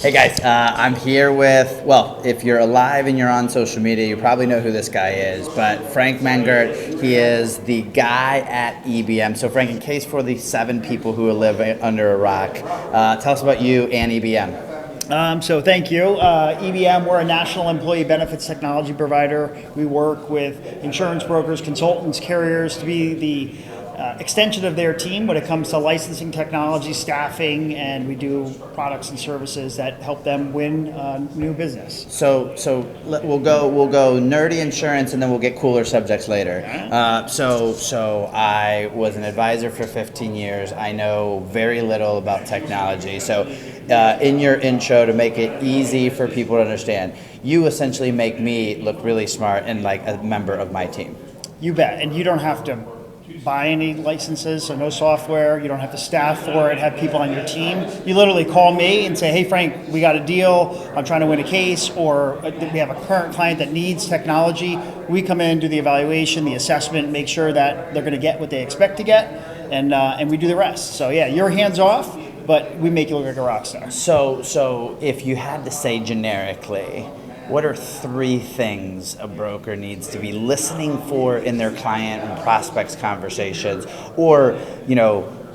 Hey guys, I'm here with, well, if you're alive and you're on social media, you probably know who this guy is, but Frank Mengert, he is the guy at EBM. So Frank, in case for the 7 people who live under a rock, tell us about you and EBM. So thank you. EBM, we're a national employee benefits technology provider. We work with insurance brokers, consultants, carriers to be the extension of their team when it comes to licensing technology, staffing, and we do products and services that help them win new business. So we'll go nerdy insurance, and then we'll get cooler subjects later. So I was an advisor for 15 years. I know very little about technology. So in your intro, to make it easy for people to understand, you essentially make me look really smart and like a member of my team. You bet, and you don't have to buy any licenses, so no software. You don't have to staff for it, have people on your team. You literally call me and say, hey Frank, we got a deal, I'm trying to win a case, or we have a current client that needs technology. We come in, do the evaluation, the assessment, make sure that they're going to get what they expect to get, and we do the rest. So yeah, you're hands off, but we make you look like a rock star. So if you had to say generically, what are 3 things a broker needs to be listening for in their client and prospects conversations, or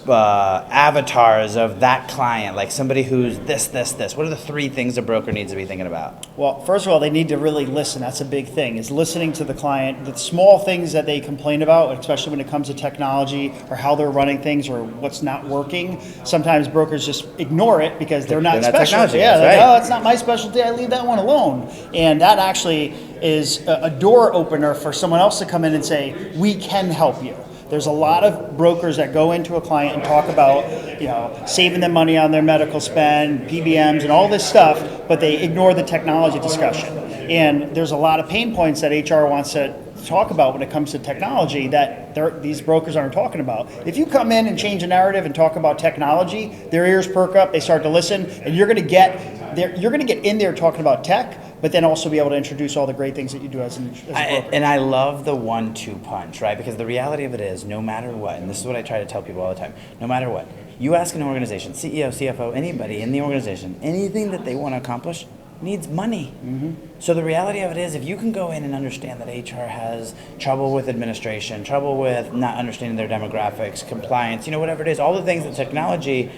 avatars of that client, like somebody who's this? What are the 3 things a broker needs to be thinking about? Well, first of all, they need to really listen. That's a big thing, is listening to the client, the small things that they complain about, especially when it comes to technology or how they're running things or what's not working. Sometimes brokers just ignore it because they're not specialty. Yeah, right. Like, oh, it's not my specialty, I leave that one alone. And that actually is a door opener for someone else to come in and say, we can help you. There's a lot of brokers that go into a client and talk about, saving them money on their medical spend, PBMs, and all this stuff, but they ignore the technology discussion. And there's a lot of pain points that HR wants to talk about when it comes to technology that these brokers aren't talking about. If you come in and change a narrative and talk about technology, their ears perk up, they start to listen, and you're going to get in there talking about tech, but then also be able to introduce all the great things that you do as a broker. And I love the 1-2 punch, right? Because the reality of it is, no matter what, and this is what I try to tell people all the time, no matter what, you ask an organization, CEO, CFO, anybody in the organization, anything that they want to accomplish needs money. Mm-hmm. So the reality of it is, if you can go in and understand that HR has trouble with administration, trouble with not understanding their demographics, compliance, whatever it is, all the things that technology,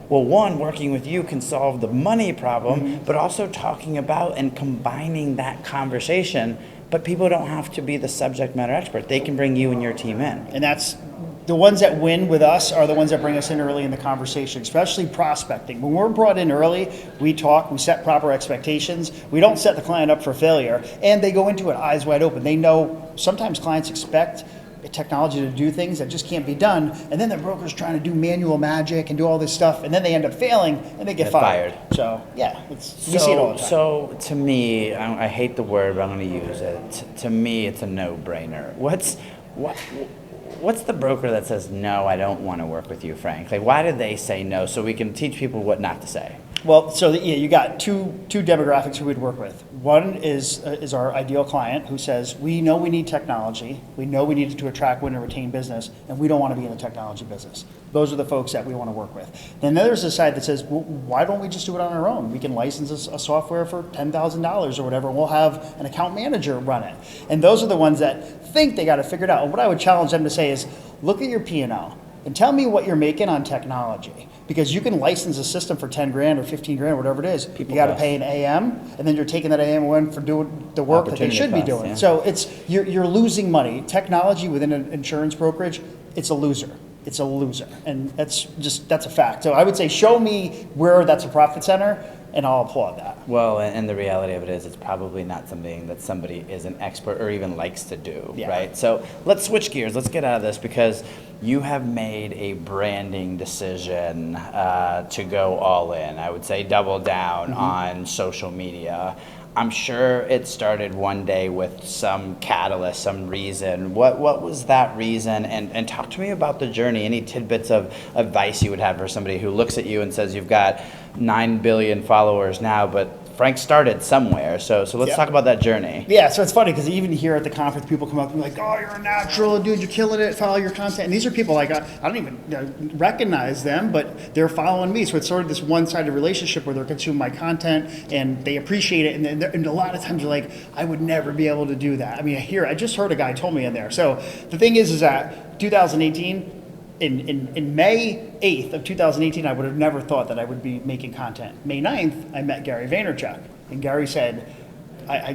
well, one, working with you can solve the money problem, mm-hmm. but also talking about and combining that conversation. But people don't have to be the subject matter expert. They can bring you and your team in. And that's the ones that win with us are the ones that bring us in early in the conversation, especially prospecting. When we're brought in early, we talk, we set proper expectations. We don't set the client up for failure, and they go into it eyes wide open. They know sometimes clients expect technology to do things that just can't be done, and then the broker's trying to do manual magic and do all this stuff, and then they end up failing and they get fired. So yeah, we see it all the time. So to me, I hate the word, but I'm going to use it. To me, it's a no-brainer. What's the broker that says, no, I don't want to work with you, Frank? Like, why do they say no, so we can teach people what not to say? Well, so you got two demographics who we'd work with. One is our ideal client who says, we know we need technology, we know we need to attract, win, and retain business, and we don't want to be in the technology business. Those are the folks that we want to work with. Then there's a side that says, well, why don't we just do it on our own? We can license a software for $10,000 or whatever, and we'll have an account manager run it. And those are the ones that think they got to figure it out. And what I would challenge them to say is, look at your P&L and tell me what you're making on technology. Because you can license a system for 10 grand or 15 grand, whatever it is. You got to pay an AM, and then you're taking that AM away for doing the work that they should be doing. Yeah. So you're losing money. Technology within an insurance brokerage, it's a loser. It's a loser, and that's a fact. So I would say, show me where that's a profit center, and I'll applaud that. Well, and the reality of it is, it's probably not something that somebody is an expert or even likes to do, right? So let's switch gears. Let's get out of this, because you have made a branding decision to go all in. I would say double down on social media. I'm sure it started one day with some catalyst, some reason. What was that reason? And talk to me about the journey. Any tidbits of advice you would have for somebody who looks at you and says, you've got 9 billion followers now, but Frank started somewhere. So let's talk about that journey. Yeah, so it's funny because even here at the conference, people come up and be like, "Oh, you're a natural, dude. You're killing it. Follow your content." And these are people like I don't even recognize them, but they're following me. So it's sort of this one-sided relationship where they're consuming my content and they appreciate it. And a lot of times they're like, "I would never be able to do that." I mean, I just heard a guy told me in there. So the thing is that 2018. In May 8th of 2018, I would have never thought that I would be making content. May 9th, I met Gary Vaynerchuk, and Gary said,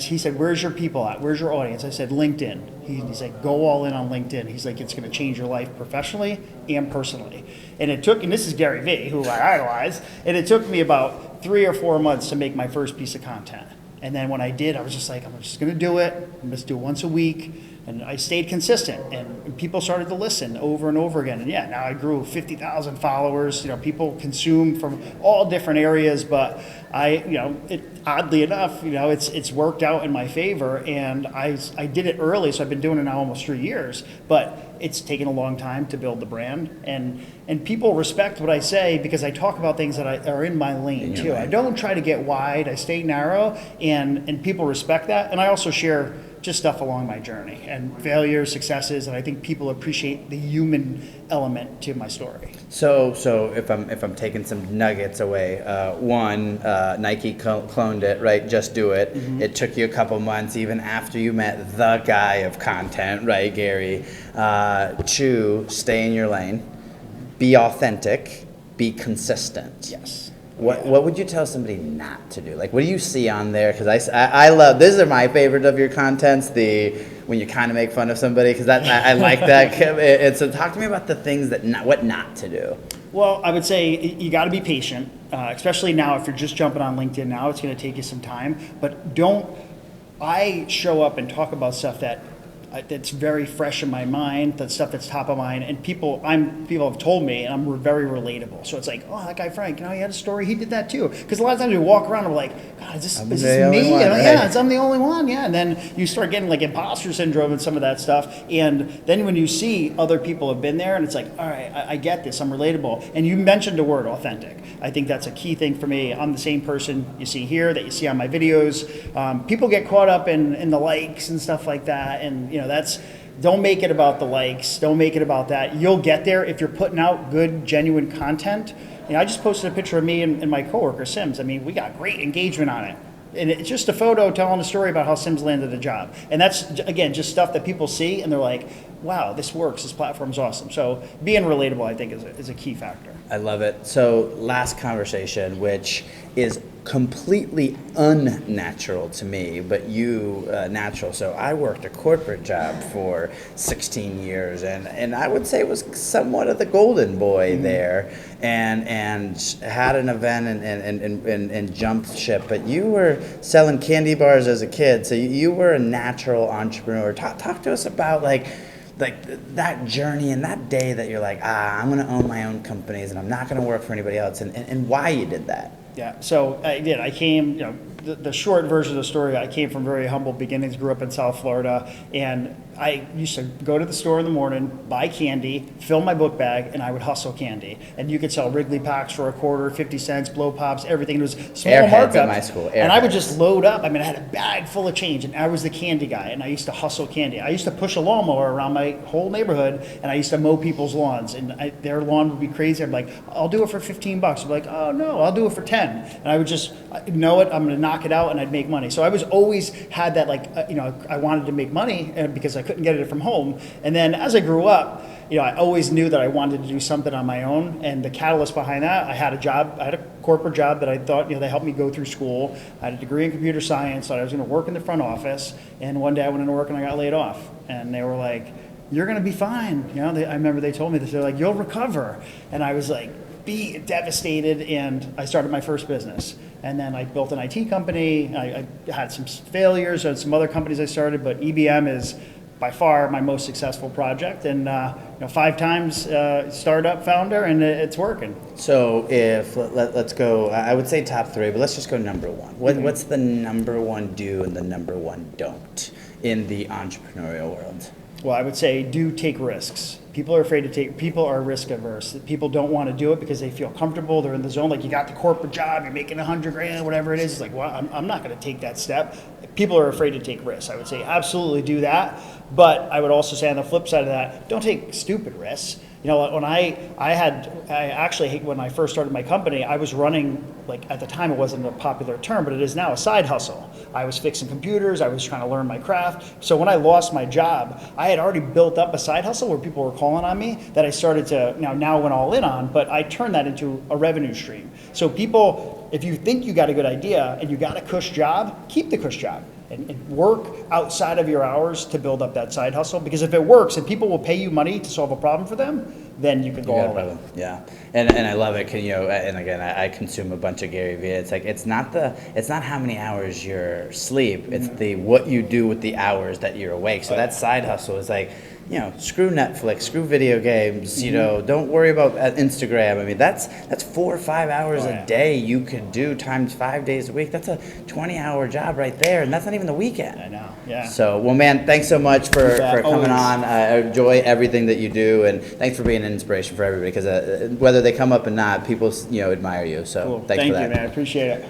he said, "Where's your people at? Where's your audience?" I said, "LinkedIn." He's like, "Go all in on LinkedIn." He's like, "It's going to change your life professionally and personally." And this is Gary V, who I idolize, and it took me about 3 or 4 months to make my first piece of content. And then when I did, I was just like, I'm just going to do it. I'm going to do it once a week. And I stayed consistent, and people started to listen over and over again. And yeah, now I grew 50,000 followers. People consume from all different areas, but oddly enough, it's worked out in my favor. And I did it early, so I've been doing it now almost 3 years. But it's taken a long time to build the brand, and people respect what I say because I talk about things that are in my lane too. I don't try to get wide. I stay narrow, and people respect that. And I also share just stuff along my journey and failures, successes, and I think people appreciate the human element to my story. So if I'm taking some nuggets away, Nike cloned it, right? Just do it. Mm-hmm. It took you a couple months, even after you met the guy of content, right, Gary? 2, stay in your lane, be authentic, be consistent. Yes. What would you tell somebody not to do? Like, what do you see on there? Because I love, these are my favorite of your contents, when you kind of make fun of somebody, because I like that. And so talk to me about the things what not to do. Well, I would say you got to be patient, especially now if you're just jumping on LinkedIn now, it's going to take you some time. But I show up and talk about stuff that's very fresh in my mind, that stuff that's top of mind, and people have told me, and I'm very relatable. So it's like, oh, that guy Frank, he had a story, he did that too. Because a lot of times we walk around and we're like, God, is this me? One, right? Yeah, I'm the only one. Yeah, and then you start getting like imposter syndrome and some of that stuff. And then when you see other people have been there, and it's like, all right, I get this, I'm relatable. And you mentioned the word authentic. I think that's a key thing for me. I'm the same person you see here that you see on my videos. People get caught up in the likes and stuff like that, and don't make it about the likes. Don't make it about that. You'll get there if you're putting out good, genuine content. I just posted a picture of me and my coworker, Sims. I mean, we got great engagement on it. And it's just a photo telling a story about how Sims landed a job. And that's, again, just stuff that people see and they're like, wow, this works. This platform's awesome. So being relatable, I think, is a key factor. I love it. So last conversation, which is completely unnatural to me, but you natural. So I worked a corporate job for 16 years, and I would say was somewhat of the golden boy there, and had an event and jumped ship. But you were selling candy bars as a kid, so you were a natural entrepreneur. Talk to us about like that journey and that day that you're like, I'm going to own my own companies and I'm not going to work for anybody else, and why you did that. Yeah, so I did. I came, the short version of the story, I came from very humble beginnings, grew up in South Florida, and I used to go to the store in the morning, buy candy, fill my book bag, and I would hustle candy. And you could sell Wrigley packs for $0.25, 50 cents, blow pops, everything. It was small Airheads markup. at my school. And I would just load up. I mean, I had a bag full of change, and I was the candy guy, and I used to hustle candy. I used to push a lawnmower around my whole neighborhood, and I used to mow people's lawns. And their lawn would be crazy. I'm like, I'll do it for $15. I'd be like, oh no, I'll do it for 10. And I would just know it. I'm going to knock it out, and I'd make money. So I was always had that I wanted to make money because I couldn't get it from home. And then as I grew up, I always knew that I wanted to do something on my own. And the catalyst behind that, I had a job. I had a corporate job that I thought, they helped me go through school. I had a degree in computer science. So I was going to work in the front office. And one day I went into work and I got laid off. And they were like, you're going to be fine. I remember they told me this. They're like, you'll recover. And I was like, devastated. And I started my first business. And then I built an IT company. I had some failures and some other companies I started, but EBM is by far my most successful project, and 5 times startup founder, and it's working. So if let's go, I would say top 3, but let's just go number 1. What's the number 1 do and the number 1 don't in the entrepreneurial world? Well, I would say do take risks. People are risk averse. People don't want to do it because they feel comfortable. They're in the zone. Like, you got the corporate job, you're making $100,000, whatever it is. It's like, well, I'm not going to take that step. People are afraid to take risks. I would say absolutely do that. But I would also say on the flip side of that, don't take stupid risks. You know, when when I first started my company, I was running, like, at the time it wasn't a popular term, but it is now, a side hustle. I was fixing computers, I was trying to learn my craft. So when I lost my job, I had already built up a side hustle where people were calling on me that I started to, now went all in on, but I turned that into a revenue stream. So people, if you think you got a good idea and you got a cush job, keep the cush job. And work outside of your hours to build up that side hustle, because if it works and people will pay you money to solve a problem for them, then you can go all in. Yeah, and I love it. And again, I consume a bunch of Gary Vee. It's like it's not how many hours you sleep. It's the what you do with the hours that you're awake. So that side hustle is like, screw Netflix, screw video games, don't worry about Instagram. I mean, that's 4 or 5 hours a day you could do times 5 days a week. That's a 20-hour job right there, and that's not even the weekend. I know, yeah. So, well, man, thanks so much for coming on. I enjoy everything that you do, and thanks for being an inspiration for everybody, because whether they come up or not, people, admire you. So Cool. thanks for that. Thank you, man. I appreciate it.